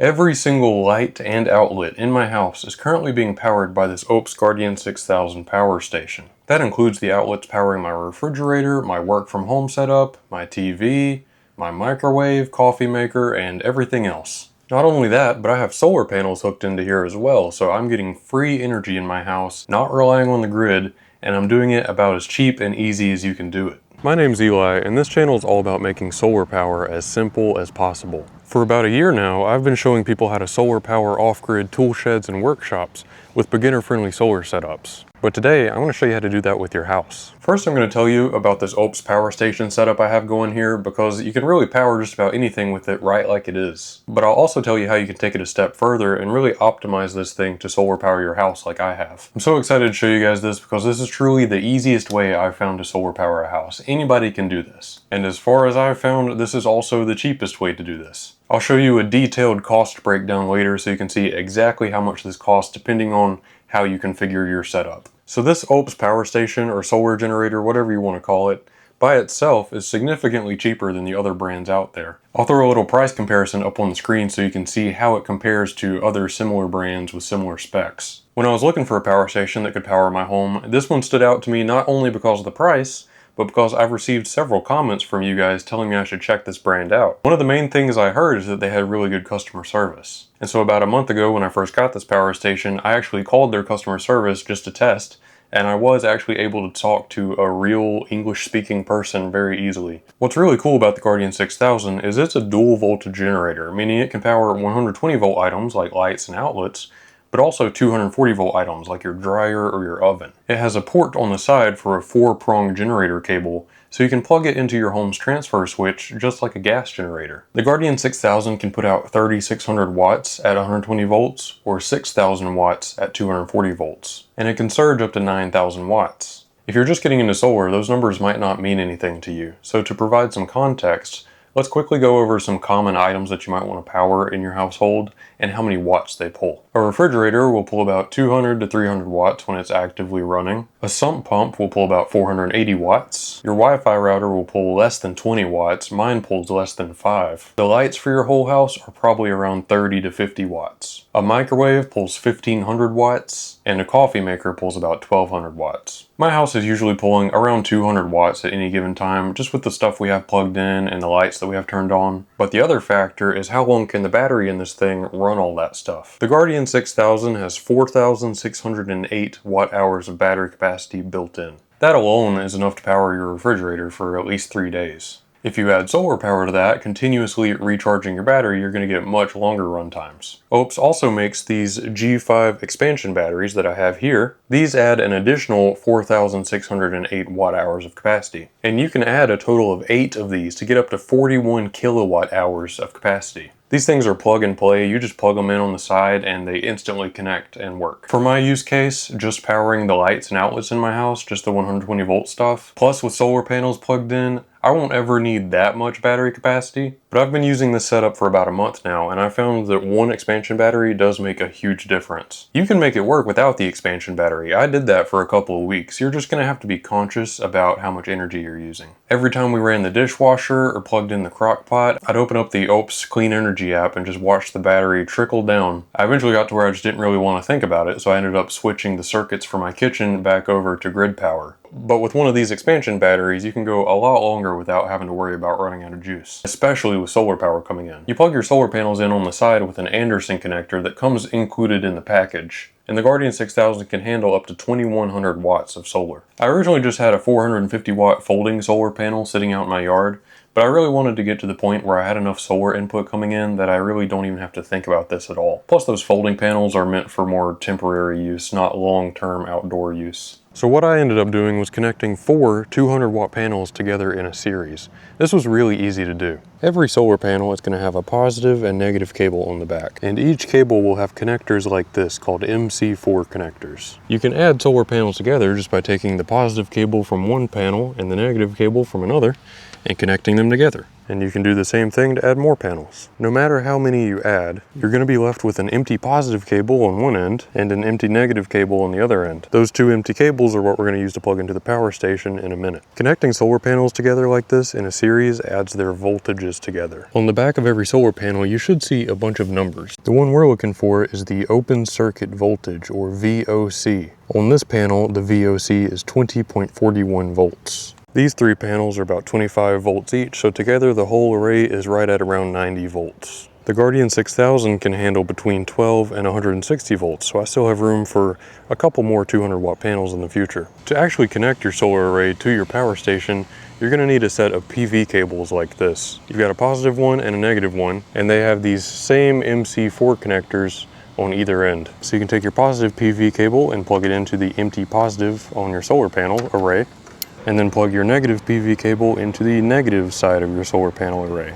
Every single light and outlet in my house is currently being powered by this Oupes Guardian 6000 power station. That includes the outlets powering my refrigerator, my work from home setup, my TV, my microwave, coffee maker, and everything else. Not only that, but I have solar panels hooked into here as well, so I'm getting free energy in my house, not relying on the grid, and I'm doing it about as cheap and easy as you can do it. My name's Eli, and this channel is all about making solar power as simple as possible. For about a year now, I've been showing people how to solar power off-grid tool sheds and workshops with beginner-friendly solar setups. But today, I want to show you how to do that with your house. First, I'm going to tell you about this Oupes power station setup I have going here because you can really power just about anything with it right like it is. But I'll also tell you how you can take it a step further and really optimize this thing to solar power your house like I have. I'm so excited to show you guys this because this is truly the easiest way I've found to solar power a house. Anybody can do this. And as far as I've found, this is also the cheapest way to do this. I'll show you a detailed cost breakdown later so you can see exactly how much this costs depending on how you configure your setup. So this Oupes power station or solar generator, whatever you want to call it, by itself is significantly cheaper than the other brands out there. I'll throw a little price comparison up on the screen so you can see how it compares to other similar brands with similar specs. When I was looking for a power station that could power my home, this one stood out to me not only because of the price, but because I've received several comments from you guys telling me I should check this brand out. One of the main things I heard is that they had really good customer service. And so about a month ago when I first got this power station, I actually called their customer service just to test, and I was actually able to talk to a real English-speaking person very easily. What's really cool about the Guardian 6000 is it's a dual voltage generator, meaning it can power 120 volt items like lights and outlets, but also 240 volt items like your dryer or your oven. It has a port on the side for a 4-prong generator cable, so you can plug it into your home's transfer switch just like a gas generator. The Guardian 6000 can put out 3600 watts at 120 volts or 6000 watts at 240 volts, and it can surge up to 9000 watts. If you're just getting into solar, those numbers might not mean anything to you, so to provide some context, let's quickly go over some common items that you might want to power in your household and how many watts they pull. A refrigerator will pull about 200 to 300 watts when it's actively running. A sump pump will pull about 480 watts. Your Wi-Fi router will pull less than 20 watts. Mine pulls less than 5. The lights for your whole house are probably around 30 to 50 watts. A microwave pulls 1500 watts, and a coffee maker pulls about 1200 watts. My house is usually pulling around 200 watts at any given time, just with the stuff we have plugged in and the lights that we have turned on. But the other factor is how long can the battery in this thing run all that stuff. The Guardian 6000 has 4,608 watt hours of battery capacity built in. That alone is enough to power your refrigerator for at least 3 days. If you add solar power to that, continuously recharging your battery, you're going to get much longer run times. Oupes also makes these G5 expansion batteries that I have here. These add an additional 4,608 watt hours of capacity. And you can add a total of 8 of these to get up to 41 kilowatt hours of capacity. These things are plug and play. You just plug them in on the side and they instantly connect and work. For my use case, just powering the lights and outlets in my house, just the 120 volt stuff, plus with solar panels plugged in, I won't ever need that much battery capacity, but I've been using this setup for about a month now, and I found that one expansion battery does make a huge difference. You can make it work without the expansion battery. I did that for a couple of weeks. You're just going to have to be conscious about how much energy you're using. Every time we ran the dishwasher or plugged in the crock pot, I'd open up the Oupes Clean Energy app and just watch the battery trickle down. I eventually got to where I just didn't really want to think about it, so I ended up switching the circuits for my kitchen back over to grid power. But with one of these expansion batteries, you can go a lot longer without having to worry about running out of juice, especially with solar power coming in. You plug your solar panels in on the side with an Anderson connector that comes included in the package, and the Guardian 6000 can handle up to 2100 watts of solar. I originally just had a 450 watt folding solar panel sitting out in my yard, but I really wanted to get to the point where I had enough solar input coming in that I really don't even have to think about this at all. Plus those folding panels are meant for more temporary use, not long-term outdoor use. So what I ended up doing was connecting 4 200 watt panels together in a series. This was really easy to do. Every solar panel is going to have a positive and negative cable on the back, and each cable will have connectors like this called MC4 connectors. You can add solar panels together just by taking the positive cable from one panel and the negative cable from another, and connecting them together. And you can do the same thing to add more panels. No matter how many you add, you're going to be left with an empty positive cable on one end and an empty negative cable on the other end. Those two empty cables are what we're going to use to plug into the power station in a minute. Connecting solar panels together like this in a series adds their voltages together. On the back of every solar panel, you should see a bunch of numbers. The one we're looking for is the open circuit voltage, or VOC. On this panel, the VOC is 20.41 volts. These three panels are about 25 volts each, so together the whole array is right at around 90 volts. The Guardian 6000 can handle between 12 and 160 volts, so I still have room for a couple more 200 watt panels in the future. To actually connect your solar array to your power station, you're going to need a set of PV cables like this. You've got a positive one and a negative one, and they have these same MC4 connectors on either end. So you can take your positive PV cable and plug it into the empty positive on your solar panel array, and then plug your negative PV cable into the negative side of your solar panel array.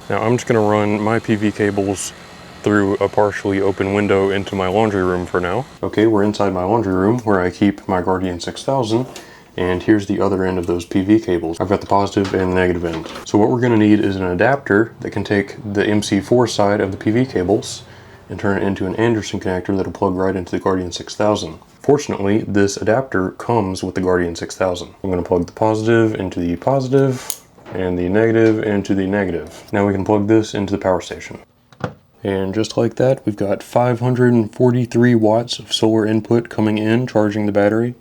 Now I'm just going to run my PV cables through a partially open window into my laundry room for now. Okay, we're inside my laundry room where I keep my Guardian 6000, and here's the other end of those PV cables. I've got the positive and the negative end. So what we're going to need is an adapter that can take the MC4 side of the PV cables and turn it into an Anderson connector that'll plug right into the Guardian 6000. Fortunately, this adapter comes with the Guardian 6000. I'm going to plug the positive into the positive and the negative into the negative. Now we can plug this into the power station. And just like that, we've got 543 watts of solar input coming in, charging the battery,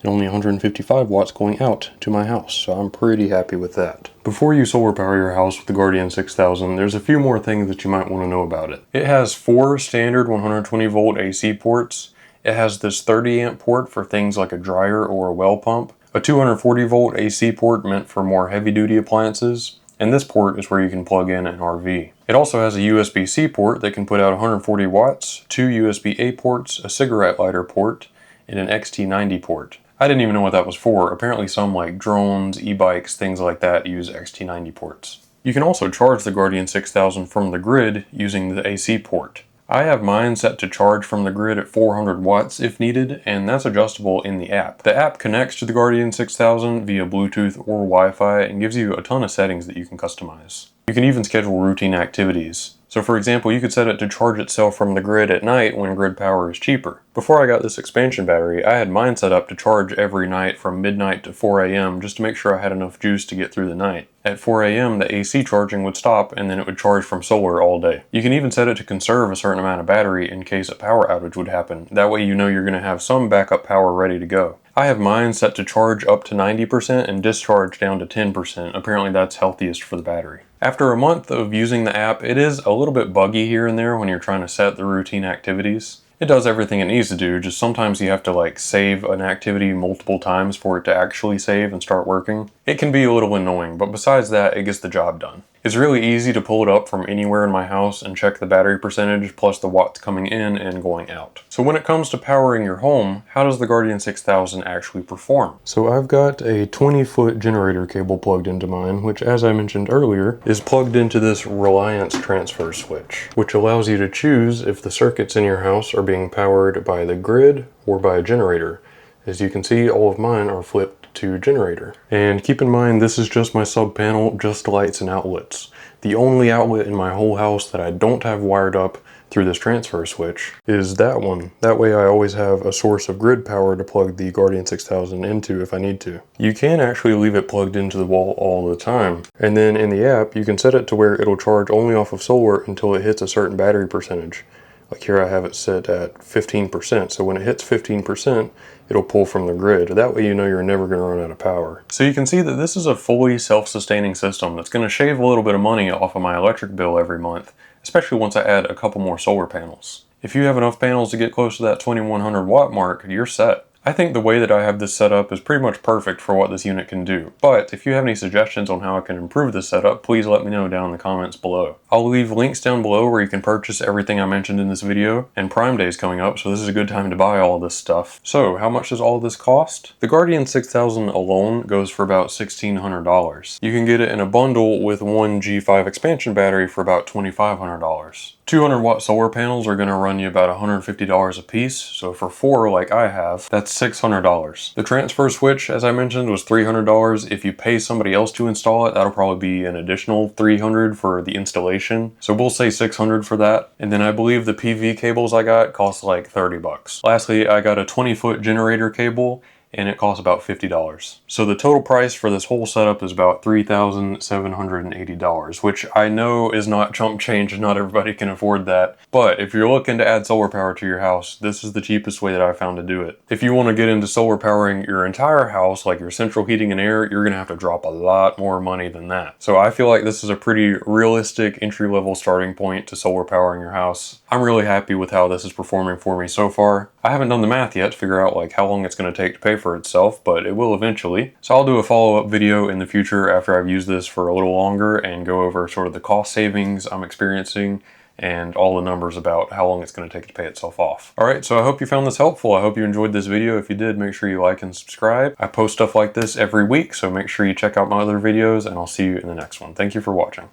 and only 155 watts going out to my house, so I'm pretty happy with that. Before you solar power your house with the Guardian 6000, there's a few more things that you might want to know about it. It has 4 standard 120 volt AC ports. It has this 30 amp port for things like a dryer or a well pump, a 240 volt AC port meant for more heavy duty appliances, and this port is where you can plug in an RV. It also has a USB-C port that can put out 140 watts, 2 USB-A ports, a cigarette lighter port, and an XT90 port. I didn't even know what that was for. Apparently some like drones, e-bikes, things like that use XT90 ports. You can also charge the Guardian 6000 from the grid using the AC port. I have mine set to charge from the grid at 400 watts if needed, and that's adjustable in the app. The app connects to the Guardian 6000 via Bluetooth or Wi-Fi and gives you a ton of settings that you can customize. You can even schedule routine activities. So for example, you could set it to charge itself from the grid at night when grid power is cheaper. Before I got this expansion battery, I had mine set up to charge every night from midnight to 4 a.m. just to make sure I had enough juice to get through the night. At 4 a.m. the AC charging would stop and then it would charge from solar all day. You can even set it to conserve a certain amount of battery in case a power outage would happen. That way you know you're going to have some backup power ready to go. I have mine set to charge up to 90% and discharge down to 10%. Apparently that's healthiest for the battery. After a month of using the app, it is a little bit buggy here and there when you're trying to set the routine activities. It does everything it needs to do, just sometimes you have to like save an activity multiple times for it to actually save and start working. It can be a little annoying, but besides that, it gets the job done. It's really easy to pull it up from anywhere in my house and check the battery percentage plus the watts coming in and going out. So when it comes to powering your home, how does the Guardian 6000 actually perform? So I've got a 20-foot generator cable plugged into mine, which as I mentioned earlier, is plugged into this Reliance transfer switch, which allows you to choose if the circuits in your house are being powered by the grid or by a generator. As you can see, all of mine are flipped to generator. And keep in mind, this is just my sub panel, just lights and outlets. The only outlet in my whole house that I don't have wired up through this transfer switch is that one. That way I always have a source of grid power to plug the Guardian 6000 into if I need to. You can actually leave it plugged into the wall all the time. And then in the app, you can set it to where it'll charge only off of solar until it hits a certain battery percentage. Like here I have it set at 15%, so when it hits 15%, it'll pull from the grid. That way you know you're never going to run out of power. So you can see that this is a fully self-sustaining system that's going to shave a little bit of money off of my electric bill every month, especially once I add a couple more solar panels. If you have enough panels to get close to that 2100 watt mark, you're set. I think the way that I have this set up is pretty much perfect for what this unit can do. But if you have any suggestions on how I can improve this setup, please let me know down in the comments below. I'll leave links down below where you can purchase everything I mentioned in this video, and Prime Day is coming up, so this is a good time to buy all of this stuff. So how much does all of this cost? The Guardian 6000 alone goes for about $1,600. You can get it in a bundle with one G5 expansion battery for about $2,500. 200-watt solar panels are going to run you about $150 a piece, so for 4 like I have, that's $600. The transfer switch, as I mentioned, was $300. If you pay somebody else to install it, that'll probably be an additional $300 for the installation. So we'll say $600 for that. And then I believe the PV cables I got cost like 30 bucks. Lastly, I got a 20-foot generator cable, and it costs about $50. So the total price for this whole setup is about $3,780, which I know is not chump change and not everybody can afford that. But if you're looking to add solar power to your house, this is the cheapest way that I found to do it. If you want to get into solar powering your entire house, like your central heating and air, you're gonna have to drop a lot more money than that. So I feel like this is a pretty realistic entry-level starting point to solar powering your house. I'm really happy with how this is performing for me so far. I haven't done the math yet to figure out like how long it's gonna take to pay for itself, but it will eventually. So I'll do a follow-up video in the future after I've used this for a little longer and go over sort of the cost savings I'm experiencing and all the numbers about how long it's going to take to pay itself off. Alright, so I hope you found this helpful. I hope you enjoyed this video. If you did, make sure you like and subscribe. I post stuff like this every week, so make sure you check out my other videos, and I'll see you in the next one. Thank you for watching.